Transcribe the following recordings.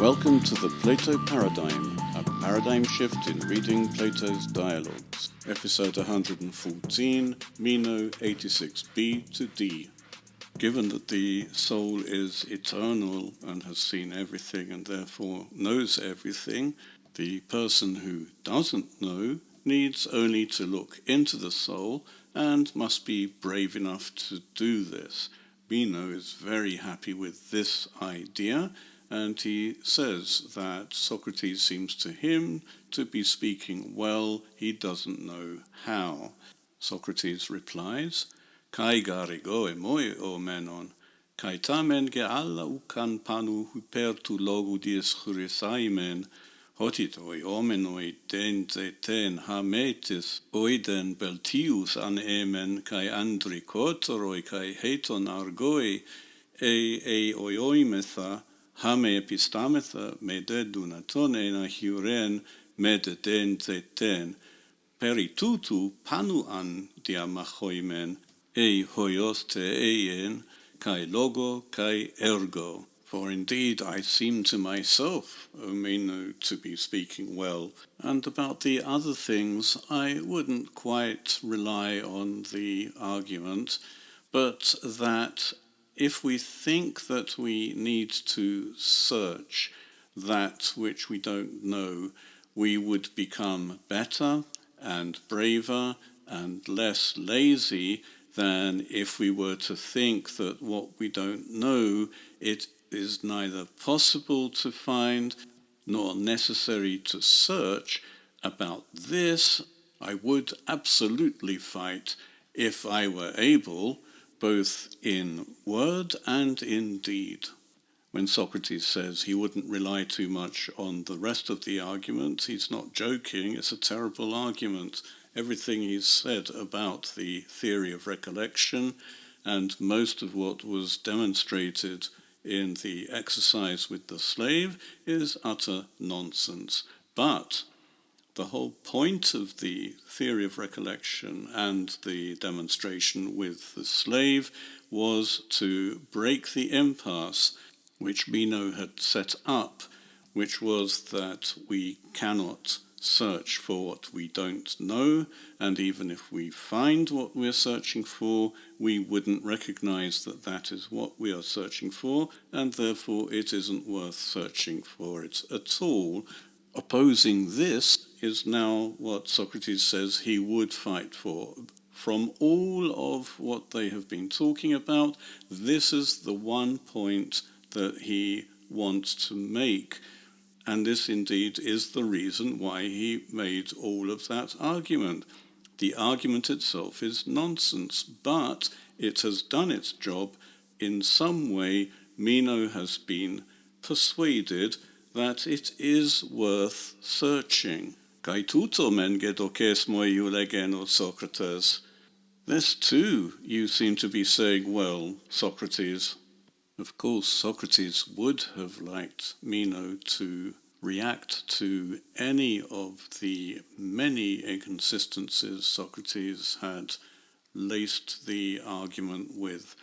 Welcome to the Plato Paradigm, a paradigm shift in reading Plato's dialogues. Episode 114, Meno 86b to D. Given that the soul is eternal and has seen everything and therefore knows everything, the person who doesn't know needs only to look into the soul and must be brave enough to do this. Meno is very happy with this idea, and he says that Socrates seems to him to be speaking well, he doesn't know how. Socrates replies, Kai garego emoi o menon, kai tamen ge alla ukan panu hupertu logu dies churisaimen, hotitoi omenoi den zeten hametis oiden beltius an emen kai andrikotoroi kai heton argoi e oioimetha hame epistametha me de dunatone na hiuren me de den zeten peritutu panu an diamachoimen e hoios te eien kai logo kai ergo. For indeed I seem to myself, O Meno, to be speaking well, and about the other things I wouldn't quite rely on the argument, but that if we think that we need to search that which we don't know, we would become better and braver and less lazy than if we were to think that what we don't know, it is neither possible to find nor necessary to search. About this, I would absolutely fight if I were able, both in word and in deed. When Socrates says he wouldn't rely too much on the rest of the argument, he's not joking, it's a terrible argument. Everything he's said about the theory of recollection and most of what was demonstrated in the exercise with the slave is utter nonsense. But the whole point of the theory of recollection and the demonstration with the slave was to break the impasse which Meno had set up, which was that we cannot search for what we don't know, and even if we find what we're searching for, we wouldn't recognize that that is what we are searching for, and therefore it isn't worth searching for it at all. Opposing this is now what Socrates says he would fight for. From all of what they have been talking about, this is the one point that he wants to make. And this indeed is the reason why he made all of that argument. The argument itself is nonsense, but it has done its job. In some way, Meno has been persuaded that it is worth searching. Kai tuto men gedokes moi eulegen, Socrates. This too you seem to be saying well, Socrates. Of course, Socrates would have liked Meno to react to any of the many inconsistencies Socrates had laced the argument with,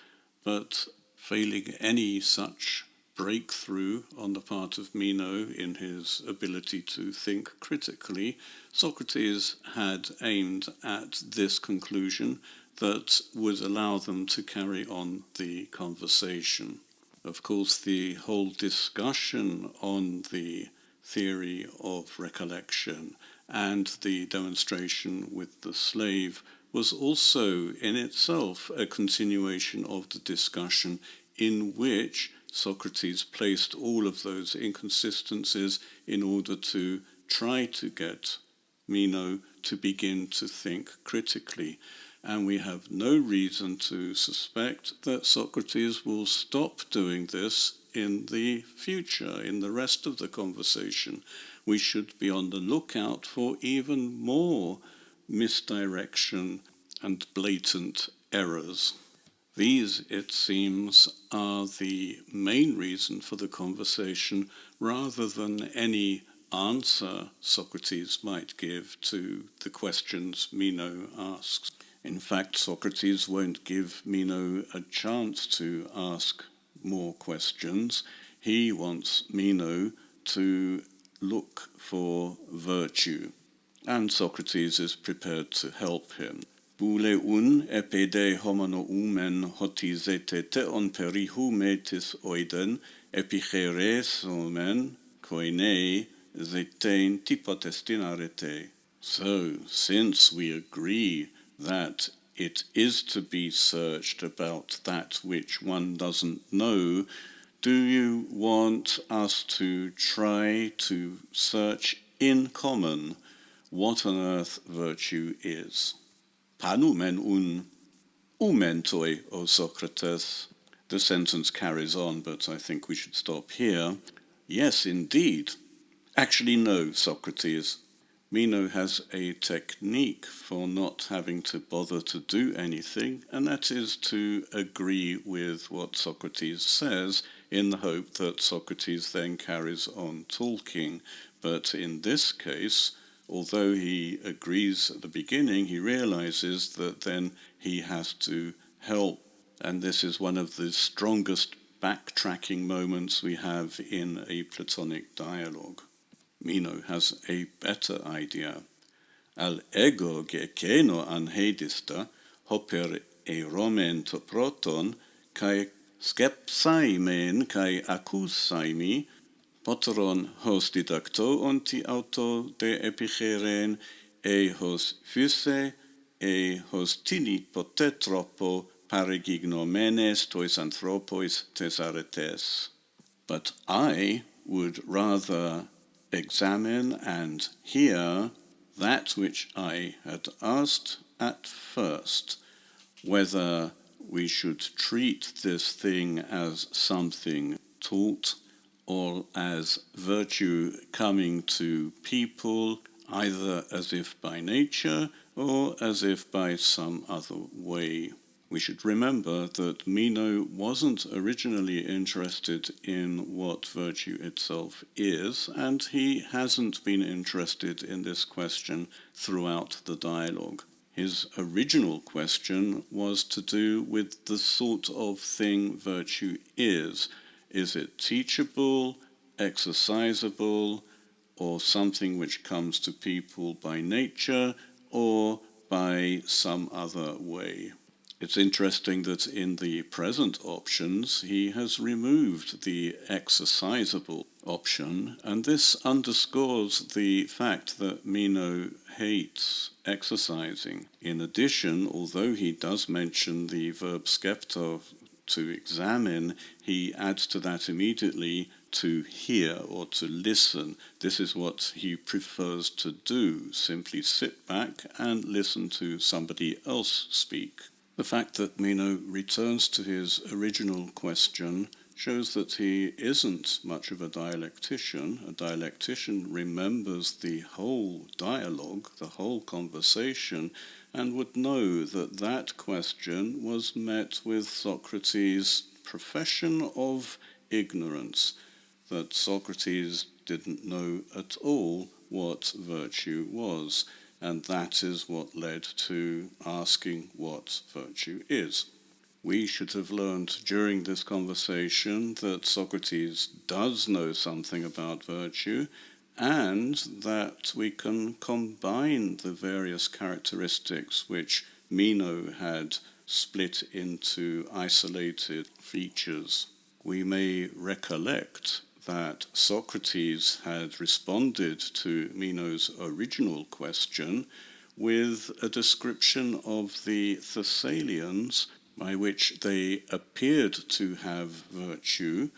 but failing any such breakthrough on the part of Meno in his ability to think critically, Socrates had aimed at this conclusion that would allow them to carry on the conversation. Of course, the whole discussion on the theory of recollection and the demonstration with the slave was also in itself a continuation of the discussion in which Socrates placed all of those inconsistencies in order to try to get Meno to begin to think critically. And we have no reason to suspect that Socrates will stop doing this in the future, in the rest of the conversation. We should be on the lookout for even more misdirection and blatant errors. These, it seems, are the main reason for the conversation, rather than any answer Socrates might give to the questions Meno asks. In fact, Socrates won't give Meno a chance to ask more questions. He wants Meno to look for virtue, and Socrates is prepared to help him. Boule un epede homono umen hotizete teon perihu metis oiden epicheres omen koine zetein typotestinarete. So, since we agree that it is to be searched about that which one doesn't know, do you want us to try to search in common what on earth virtue is? Panumen un umentoi, O Socrates. The sentence carries on, but I think we should stop here. Yes, indeed. Actually, no, Socrates. Meno has a technique for not having to bother to do anything, and that is to agree with what Socrates says in the hope that Socrates then carries on talking. But in this case, although he agrees at the beginning, he realizes that then he has to help, and this is one of the strongest backtracking moments we have in a Platonic dialogue. Meno has a better idea. Al ego gekeno anhedista hoper eromen to proton kai skepsaimen kai accusaimi poteron hos didacto onti auto de epicheren hos physe hos tini potetropo parigignomenes tois anthropois thesaretes. But I would rather examine and hear that which I had asked at first, whether we should treat this thing as something taught or as virtue coming to people, either as if by nature or as if by some other way. We should remember that Meno wasn't originally interested in what virtue itself is, and he hasn't been interested in this question throughout the dialogue. His original question was to do with the sort of thing virtue is. Is it teachable, exercisable, or something which comes to people by nature or by some other way? It's interesting that in the present options he has removed the exercisable option, and this underscores the fact that Meno hates exercising. In addition, although he does mention the verb skepto, to examine, he adds to that immediately to hear or to listen. This is what he prefers to do, simply sit back and listen to somebody else speak. The fact that Meno returns to his original question shows that he isn't much of a dialectician. A dialectician remembers the whole dialogue, the whole conversation, and would know that that question was met with Socrates' profession of ignorance, that Socrates didn't know at all what virtue was. And that is what led to asking what virtue is. We should have learned during this conversation that Socrates does know something about virtue, and that we can combine the various characteristics which Meno had split into isolated features. We may recollect that Socrates had responded to Meno's original question with a description of the Thessalians, by which they appeared to have virtue,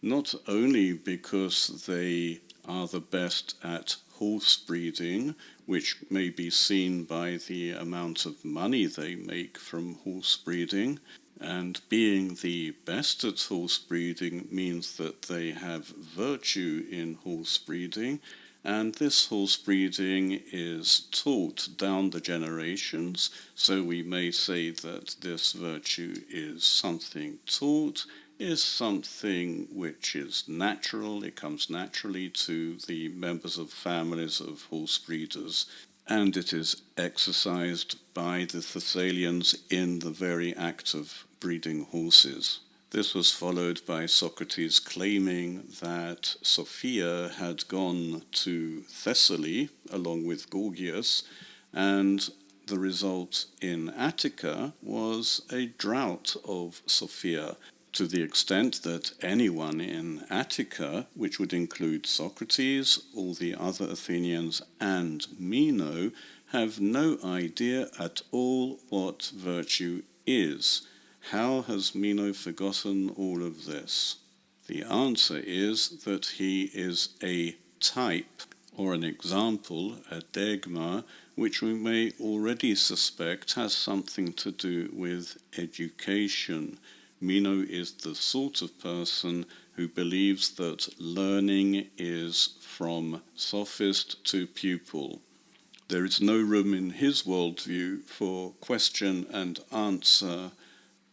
not only because they are the best at horse breeding, which may be seen by the amount of money they make from horse breeding, and being the best at horse breeding means that they have virtue in horse breeding, and this horse breeding is taught down the generations, so we may say that this virtue is something taught, is something which is natural, it comes naturally to the members of families of horse breeders, and it is exercised by the Thessalians in the very act of breeding horses. This was followed by Socrates claiming that Sophia had gone to Thessaly along with Gorgias, and the result in Attica was a drought of Sophia, to the extent that anyone in Attica, which would include Socrates, all the other Athenians, and Meno, have no idea at all what virtue is. How has Meno forgotten all of this? The answer is that he is a type, or an example, a dogma, which we may already suspect has something to do with education. Meno is the sort of person who believes that learning is from sophist to pupil. There is no room in his worldview for question and answer,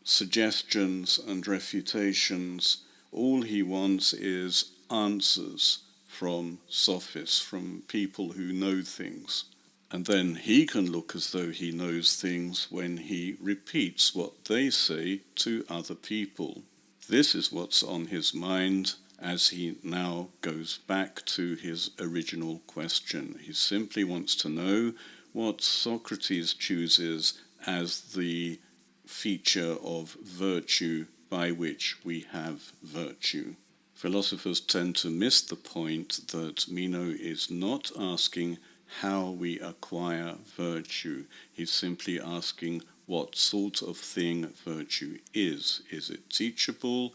suggestions and refutations. All he wants is answers from sophists, from people who know things. And then he can look as though he knows things when he repeats what they say to other people. This is what's on his mind as he now goes back to his original question. He simply wants to know what Socrates chooses as the feature of virtue by which we have virtue. Philosophers tend to miss the point that Meno is not asking how we acquire virtue. He's simply asking what sort of thing virtue is. Is it teachable?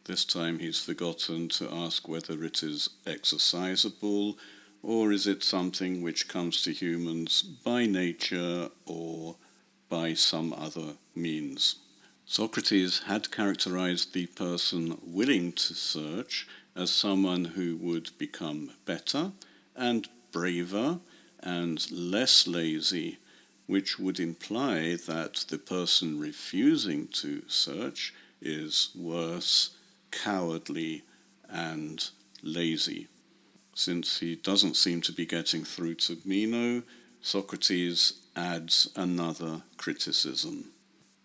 This time he's forgotten to ask whether it is exercisable, or is it something which comes to humans by nature or by some other means. Socrates had characterized the person willing to search as someone who would become better and braver and less lazy, which would imply that the person refusing to search is worse, cowardly, and lazy. Since he doesn't seem to be getting through to Meno, Socrates adds another criticism.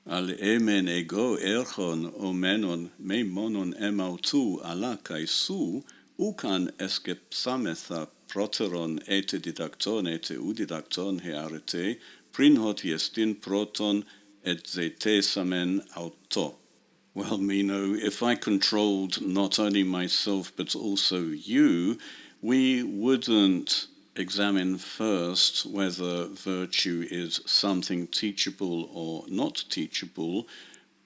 Al emen ego erchon o menon me monon emautu ala kai su, ukan escepsametha proteron ete didacton ete udidacton hearete, prinhot iestin proton et zetesamen auto. Well, Meno, if I controlled not only myself but also you, we wouldn't examine first whether virtue is something teachable or not teachable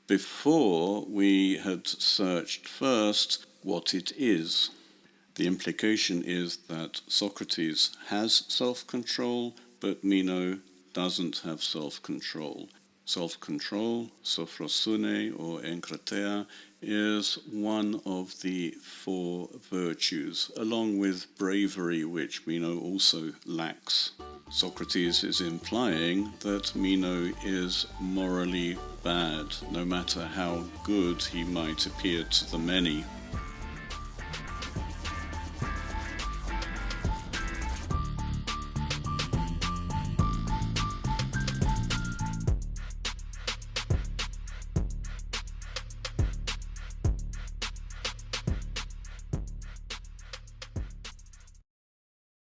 before we had searched first what it is. The implication is that Socrates has self-control, but Meno doesn't have self-control. Self-control, sophrosune or enkrateia, is one of the four virtues, along with bravery, which Meno also lacks. Socrates is implying that Meno is morally bad, no matter how good he might appear to the many.